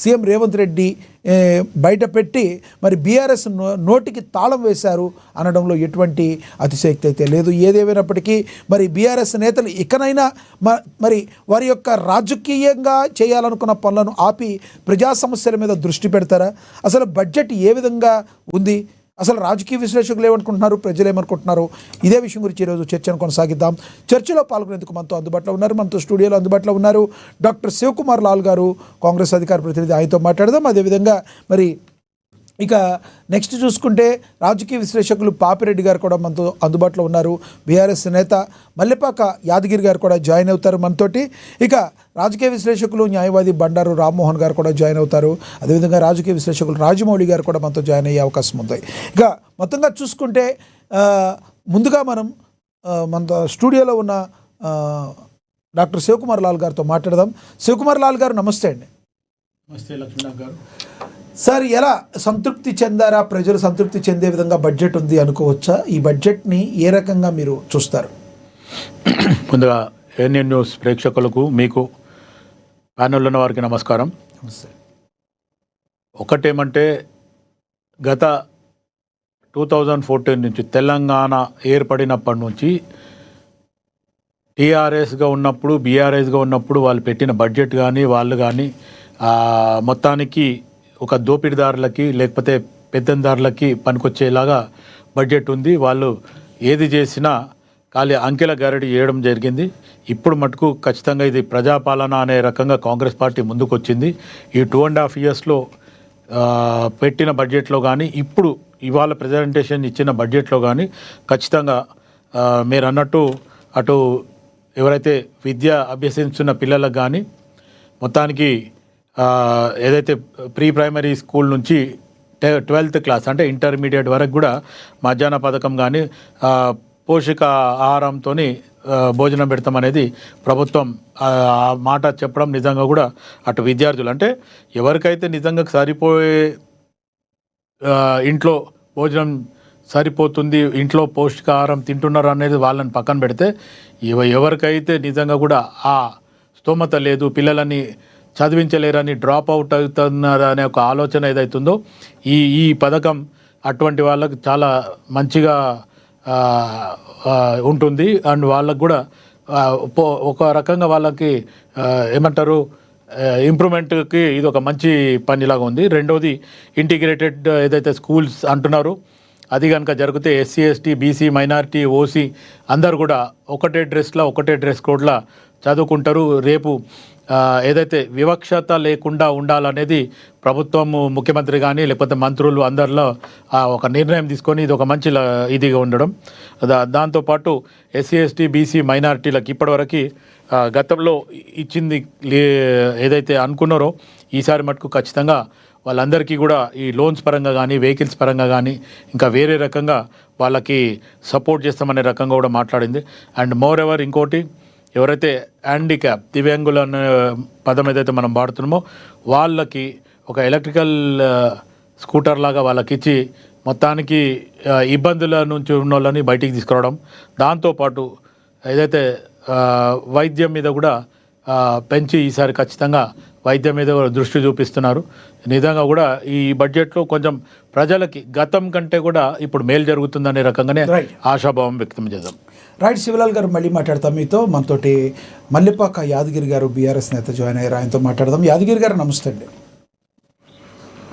CM Revanth Reddy బయట పెట్టి మరి బీఆర్ఎస్ నోటికి తాళం వేశారు అనడంలో ఎటువంటి అతిశయక్తి అయితే లేదు. ఏదేమైనప్పటికీ మరి బీఆర్ఎస్ నేతలు ఇకనైనా మరి వారి యొక్క రాజకీయంగా చేయాలనుకున్న పనులను ఆపి ప్రజా సమస్యల మీద దృష్టి పెడతారా? అసలు బడ్జెట్ ఏ విధంగా ఉంది, అసలు రాజకీయ విశ్లేషకులు ఏమనుకుంటున్నారు, ప్రజలు ఏమనుకుంటున్నారు, ఇదే విషయం గురించి ఈరోజు చర్చను కొనసాగిద్దాం. చర్చలో పాల్గొనేందుకు మనతో అందుబాటులో ఉన్నారు, మనతో స్టూడియోలో అందుబాటులో ఉన్నారు డాక్టర్ శివకుమార్ లాల్ గారు, కాంగ్రెస్ అధికార ప్రతినిధి. ఆయనతో మాట్లాడదాం. అదేవిధంగా మరి ఇక నెక్స్ట్ చూసుకుంటే రాజకీయ విశ్లేషకులు పాపిరెడ్డి గారు కూడా మనతో అందుబాటులో ఉన్నారు. బీఆర్ఎస్ నేత మల్లెపాక యాదగిరి గారు కూడా జాయిన్ అవుతారు మనతోటి. ఇక రాజకీయ విశ్లేషకులు న్యాయవాది బండారు రామ్మోహన్ గారు కూడా జాయిన్ అవుతారు. అదేవిధంగా రాజకీయ విశ్లేషకులు రాజమౌళి గారు కూడా మనతో జాయిన్ అయ్యే అవకాశం ఉంది. ఇక మొత్తంగా చూసుకుంటే ముందుగా మనం మన స్టూడియోలో ఉన్న డాక్టర్ శివకుమార్ లాల్ గారితో మాట్లాడదాం. శివకుమార్ లాల్ గారు నమస్తే అండి. నమస్తే లక్ష్మీనాథ్ గారు. సార్, ఎలా సంతృప్తి చెందారా? ప్రజలు సంతృప్తి చెందే విధంగా బడ్జెట్ ఉంది అనుకోవచ్చా? ఈ బడ్జెట్ని ఏ రకంగా మీరు చూస్తారు? ముందుగా ఏఎన్ఎన్ న్యూస్ ప్రేక్షకులకు, మీకు ప్యానెల్లో ఉన్న వారికి నమస్కారం. ఒకటేమంటే గత 2014 నుంచి తెలంగాణ ఏర్పడినప్పటి నుంచి టీఆర్ఎస్గా ఉన్నప్పుడు, బీఆర్ఎస్గా ఉన్నప్పుడు వాళ్ళు పెట్టిన బడ్జెట్ కానీ వాళ్ళు కానీ మొత్తానికి ఒక దోపిడీదారులకి లేకపోతే పెత్తందారులకి పనికొచ్చేలాగా బడ్జెట్ ఉంది. వాళ్ళు ఏది చేసినా ఖాళీ అంకెల గారడి చేయడం జరిగింది. ఇప్పుడు మటుకు ఖచ్చితంగా ఇది ప్రజాపాలన అనే రకంగా కాంగ్రెస్ పార్టీ ముందుకు వచ్చింది. ఈ 2.5 yearsలో పెట్టిన బడ్జెట్లో కానీ ఇప్పుడు ఇవాళ ప్రజెంటేషన్ ఇచ్చిన బడ్జెట్లో కానీ ఖచ్చితంగా మీరు అన్నట్టు అటు ఎవరైతే విద్య అభ్యసించున్న పిల్లలకు కానీ మొత్తానికి ఏదైతే ప్రీ ప్రైమరీ స్కూల్ నుంచి 12th క్లాస్ అంటే ఇంటర్మీడియట్ వరకు కూడా మధ్యాహ్న పథకం కానీ పోషక ఆహారంతో భోజనం పెడతామనేది ప్రభుత్వం ఆ మాట చెప్పడం నిజంగా కూడా అటు విద్యార్థులు అంటే ఎవరికైతే నిజంగా సరిపోయే ఇంట్లో భోజనం సరిపోతుంది, ఇంట్లో పౌష్టికాహారం తింటున్నారు అనేది వాళ్ళని పక్కన పెడితే ఎవరికైతే నిజంగా కూడా ఆ స్తోమత లేదు, పిల్లలని చదివించలేరని డ్రాప్ అవుట్ అవుతున్నారనే ఒక ఆలోచన ఏదైతుందో ఈ పథకం అటువంటి వాళ్ళకు చాలా మంచిగా ఉంటుంది. అండ్ వాళ్ళకు కూడా ఒక రకంగా వాళ్ళకి ఏమంటారు ఇంప్రూవ్మెంట్కి ఇది ఒక మంచి పనిలాగా ఉంది. రెండవది ఇంటిగ్రేటెడ్ ఏదైతే స్కూల్స్ అంటున్నారు అది కనుక జరిగితే SC, ST, BC, minority, OC అందరు కూడా ఒకటే డ్రెస్ కోడ్లా చదువుకుంటారు. రేపు ఏదైతే వివక్షత లేకుండా ఉండాలనేది ప్రభుత్వము, ముఖ్యమంత్రి కానీ లేకపోతే మంత్రులు అందరిలో ఒక నిర్ణయం తీసుకొని ఇది ఒక మంచి ఇదిగా ఉండడం. దాంతోపాటు ఎస్సీ, ఎస్టీ, బీసీ, మైనారిటీలకు ఇప్పటివరకు గతంలో ఇచ్చింది ఏదైతే అనుకున్నారో ఈసారి మటుకు ఖచ్చితంగా వాళ్ళందరికీ కూడా ఈ లోన్స్ పరంగా కానీ వెహికల్స్ పరంగా కానీ ఇంకా వేరే రకంగా వాళ్ళకి సపోర్ట్ చేస్తామనే రకంగా కూడా మాట్లాడింది. అండ్ మోర్ ఎవర్ ఇంకోటి ఎవరైతే హ్యాండిక్యాప్ దివ్యాంగులు అనే పదం ఏదైతే మనం వాడుతున్నామో వాళ్ళకి ఒక ఎలక్ట్రికల్ స్కూటర్ లాగా వాళ్ళకి ఇచ్చి మొత్తానికి ఇబ్బందుల నుంచి ఉన్న వాళ్ళని బయటికి తీసుకురావడం, దాంతోపాటు ఏదైతే వైద్యం మీద కూడా పెంచి ఈసారి ఖచ్చితంగా వైద్యం మీద దృష్టి చూపిస్తున్నారు. నిజంగా కూడా ఈ బడ్జెట్లో కొంచెం ప్రజలకి గతం కంటే కూడా ఇప్పుడు మేలు జరుగుతుందనే రకంగానే ఆశాభావం వ్యక్తం చేద్దాం. రైట్, శివలాల్ గారు మళ్ళీ మాట్లాడతాం మీతో. మనతోటి మల్లెపాక యాదగిరి గారు బీఆర్ఎస్ నేత జాయిన్ అయ్యారు, ఆయనతో మాట్లాడదాం. యాదగిరి గారు నమస్తే అండి.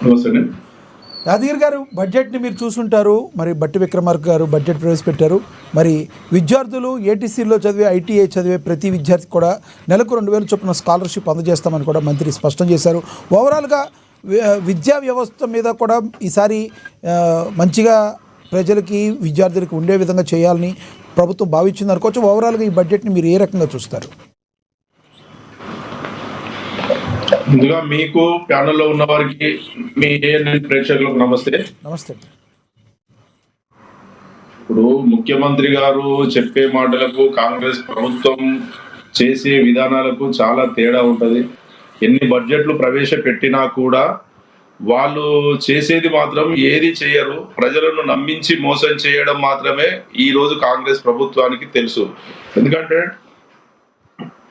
నమస్తే. యాదగిరి గారు, బడ్జెట్ని మీరు చూసుంటారు. మరి బట్టి విక్రమార్క గారు బడ్జెట్ ప్రవేశపెట్టారు. మరి విద్యార్థులు ఏటీసీలో చదివే, ఐటీఐ చదివే ప్రతి విద్యార్థి కూడా నెలకు 2,000 చొప్పున స్కాలర్షిప్ అందజేస్తామని కూడా మంత్రి స్పష్టం చేశారు. ఓవరాల్గా విద్యా వ్యవస్థ మీద కూడా ఈసారి మంచిగా ప్రజలకి, విద్యార్థులకి ఉండే విధంగా చేయాలని ప్రభుత్వం భావించింది అనుకోవచ్చు. ఓవరాల్గా ఈ బడ్జెట్ని మీరు ఏ రకంగా చూస్తారు? ముందుగా మీకు ప్యానెల్లో ఉన్న వారికి, మీ ఏఎన్ఎన్ ప్రేక్షకులకు నమస్తే. నమస్తే. ఇప్పుడు ముఖ్యమంత్రి గారు చెప్పే మాటలకు కాంగ్రెస్ ప్రభుత్వం చేసే విధానాలకు చాలా తేడా ఉంటుంది. ఎన్ని బడ్జెట్లు ప్రవేశపెట్టినా కూడా వాళ్ళు చేసేది మాత్రం ఏది చేయరు. ప్రజలను నమ్మించి మోసం చేయడం మాత్రమే ఈ రోజు కాంగ్రెస్ ప్రభుత్వానికి తెలుసు. ఎందుకంటే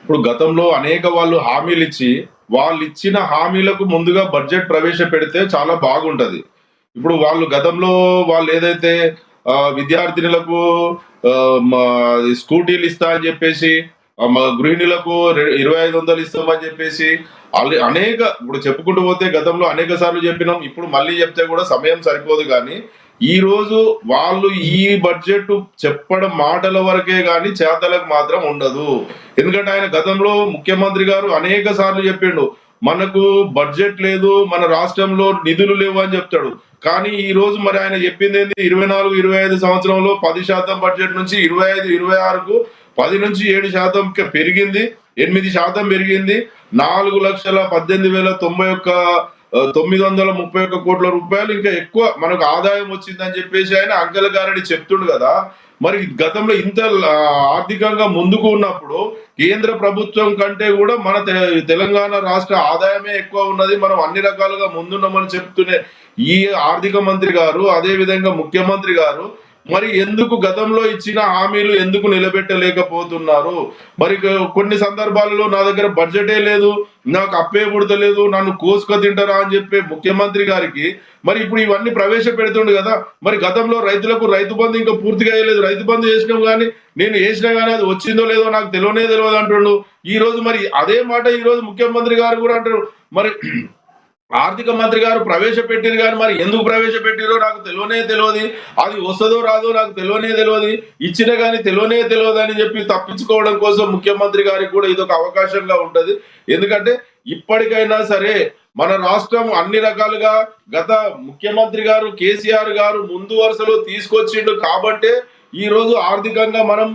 ఇప్పుడు గతంలో అనేక వాళ్ళు హామీలు ఇచ్చి వాళ్ళు ఇచ్చిన హామీలకు ముందుగా బడ్జెట్ ప్రవేశపెడితే చాలా బాగుంటది. ఇప్పుడు వాళ్ళు గతంలో వాళ్ళు ఏదైతే విద్యార్థినులకు స్కూటీలు ఇస్తా అని చెప్పేసి, మా గృహిణులకు 2500 ఇస్తామని చెప్పేసి అనేక, ఇప్పుడు చెప్పుకుంటూ పోతే గతంలో అనేక సార్లు చెప్పినాం. ఇప్పుడు మళ్ళీ చెప్తే కూడా సమయం సరిపోదు. కానీ ఈ రోజు వాళ్ళు ఈ బడ్జెట్ చెప్పడం మాటల వరకే గాని చేతలకు మాత్రం ఉండదు. ఎందుకంటే ఆయన గతంలో ముఖ్యమంత్రి గారు అనేక సార్లు చెప్పిండు, మనకు బడ్జెట్ లేదు, మన రాష్ట్రంలో నిధులు లేవు అని చెప్తాడు. కానీ ఈ రోజు మరి ఆయన చెప్పింది ఏంది, 24-25 సంవత్సరంలో 10% బడ్జెట్ నుంచి 25-26కు 10 నుంచి 7% పెరిగింది, 8% పెరిగింది. 4,18,091,931 కోట్ల రూపాయలు ఇంకా ఎక్కువ మనకు ఆదాయం వచ్చిందని చెప్పేసి ఆయన అంకెల గారడి చెప్తుండు కదా. మరి గతంలో ఇంత ఆర్థికంగా ముందుకు ఉన్నప్పుడు కేంద్ర ప్రభుత్వం కంటే కూడా మన తెలంగాణ రాష్ట్ర ఆదాయమే ఎక్కువ ఉన్నది, మనం అన్ని రకాలుగా ముందున్నామని చెప్తూనే ఈ ఆర్థిక మంత్రి గారు, అదే విధంగా ముఖ్యమంత్రి గారు మరి ఎందుకు గతంలో ఇచ్చిన హామీలు ఎందుకు నిలబెట్టలేకపోతున్నారు? మరి కొన్ని సందర్భాలలో నా దగ్గర బడ్జెటే లేదు, నాకు అప్పే పుడతలేదు, నన్ను కోసుక తింటారా అని చెప్పే ముఖ్యమంత్రి గారికి మరి ఇప్పుడు ఇవన్నీ ప్రవేశపెడుతుండు కదా. మరి గతంలో రైతులకు రైతు బంధు ఇంకా పూర్తిగా వేయలేదు, రైతు బంధు చేసినాం కానీ నేను వేసినా కానీ అది వచ్చిందో లేదో నాకు తెలియదు అంటుండు. ఈ రోజు మరి అదే మాట ఈ రోజు ముఖ్యమంత్రి గారు కూడా అంటారు. మరి ఆర్థిక మంత్రి గారు ప్రవేశపెట్టారు కానీ మరి ఎందుకు ప్రవేశపెట్టారో నాకు తెలియదు, అది వస్తుందో రాదో నాకు తెలియదు, ఇచ్చినా కానీ తెలియదు అని చెప్పి తప్పించుకోవడం కోసం ముఖ్యమంత్రి గారికి కూడా ఇది ఒక అవకాశంగా ఉంటది. ఎందుకంటే ఇప్పటికైనా సరే మన రాష్ట్రం అన్ని రకాలుగా గత ముఖ్యమంత్రి గారు కేసీఆర్ గారు ముందు వరుసలో తీసుకొచ్చిండు కాబట్టే ఈ రోజు ఆర్థికంగా మనం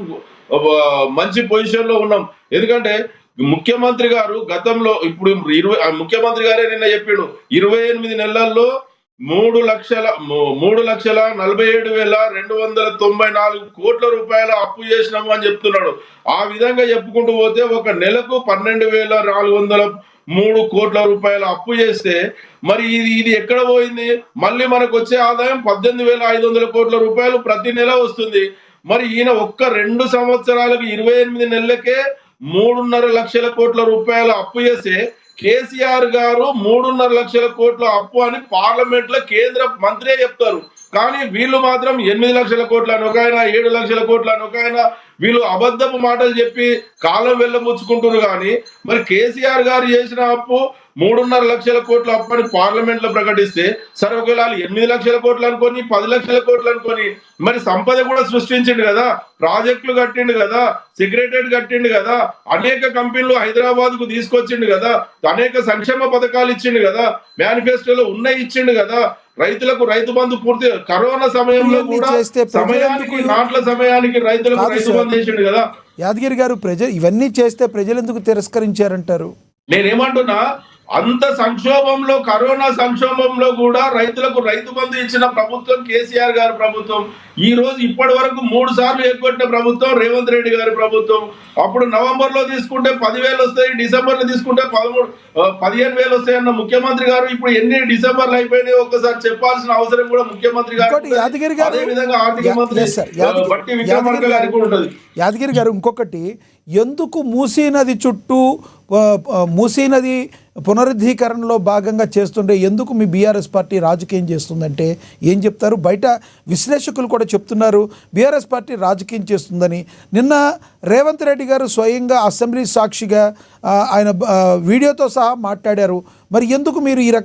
మంచి పొజిషన్ లో ఉన్నాం. ఎందుకంటే ముఖ్యమంత్రి గారు గతంలో ఇప్పుడు ముఖ్యమంత్రి గారే నిన్న చెప్పిండు, 28 నెలల్లో 3,47,294 కోట్ల రూపాయల అప్పు చేసినాము అని చెప్తున్నాడు. ఆ విధంగా చెప్పుకుంటూ పోతే ఒక నెలకు 12,403 కోట్ల రూపాయల అప్పు చేస్తే మరి ఇది ఎక్కడ పోయింది? మళ్ళీ మనకు వచ్చే ఆదాయం 18,500 కోట్ల రూపాయలు ప్రతి నెల వస్తుంది. మరి ఈయన ఒక్క 2 సంవత్సరాలకు 28 నెలలకే 3.5 లక్షల కోట్ల రూపాయల అప్పు చేస్తే కేసీఆర్ గారు 3.5 లక్షల కోట్ల అప్పు అని పార్లమెంట్ లో కేంద్ర మంత్రే చెప్తారు. కానీ వీళ్ళు మాత్రం 8 లక్షల కోట్ల అని ఒక ఆయన, 7 లక్షల కోట్ల అని ఒక ఆయన, వీళ్ళు అబద్ధపు మాటలు చెప్పి కాలం వెళ్ళముచ్చుకుంటారు. కానీ మరి కేసీఆర్ గారు చేసిన అప్పు 3.5 లక్షల కోట్ల అప్పు అని పార్లమెంట్ లో ప్రకటిస్తే సరే ఒకవేళ 8 లక్షల కోట్లు అనుకొని 10 లక్షల కోట్లు అనుకొని మరి సంపద కూడా సృష్టించిండు కదా, ప్రాజెక్టులు కట్టిండు కదా, సెక్రటరేట్ కట్టిండు కదా, అనేక కంపెనీలు హైదరాబాద్ కు తీసుకొచ్చిండు కదా, అనేక సంక్షేమ పథకాలు ఇచ్చిండు కదా, మేనిఫెస్టోలో ఉన్నాయి ఇచ్చిండు కదా, రైతులకు రైతు బంధు పూర్తి కరోనా సమయంలో కూడా సమయానికి నాట్ల సమయానికి రైతులకు రైతు బంధు చేసిండు కదా. యాదగిరి గారు, ఇవన్నీ చేస్తే ప్రజలు ఎందుకు తిరస్కరించారంటారు? నేనేమంటున్నా, అంత సంక్షోభంలో కరోనా సంక్షోభంలో కూడా రైతులకు రైతు బంధు ఇచ్చిన ప్రభుత్వం కేసీఆర్ గారి ప్రభుత్వం. ఈ రోజు ఇప్పటి వరకు 3 సార్లు ఎగ్గొట్టిన ప్రభుత్వం రేవంత్ రెడ్డి గారి ప్రభుత్వం. అప్పుడు నవంబర్ లో తీసుకుంటే 10,000 వస్తాయి, డిసెంబర్ లో తీసుకుంటే 15,000 వస్తాయి అన్న ముఖ్యమంత్రి గారు ఇప్పుడు ఎన్ని డిసెంబర్లు అయిపోయినాయి ఒక్కసారి చెప్పాల్సిన అవసరం కూడా ముఖ్యమంత్రి గారు, అదే విధంగా ఆర్థిక మంత్రి బట్టి విక్రమార్క గారికి కూడా ఉంటుంది. యాదగిరి గారు, ఇంకొకటి, ఎందుకు మూసీ నది చుట్టూ మూసీ నది పునరుద్ధీకరణలో భాగంగా చేస్తుంటే ఎందుకు మీ బీఆర్ఎస్ పార్టీ రాజకీయం చేస్తుందంటే ఏం చెప్తారు? బయట విశ్లేషకులు కూడా చెప్తున్నారు బీఆర్ఎస్ పార్టీ రాజకీయం చేస్తుందని. నిన్న రేవంత్ రెడ్డి గారు స్వయంగా అసెంబ్లీ సాక్షిగా ఆయన వీడియోతో సహా మాట్లాడారు. మరి ఎందుకు మీరు ఈ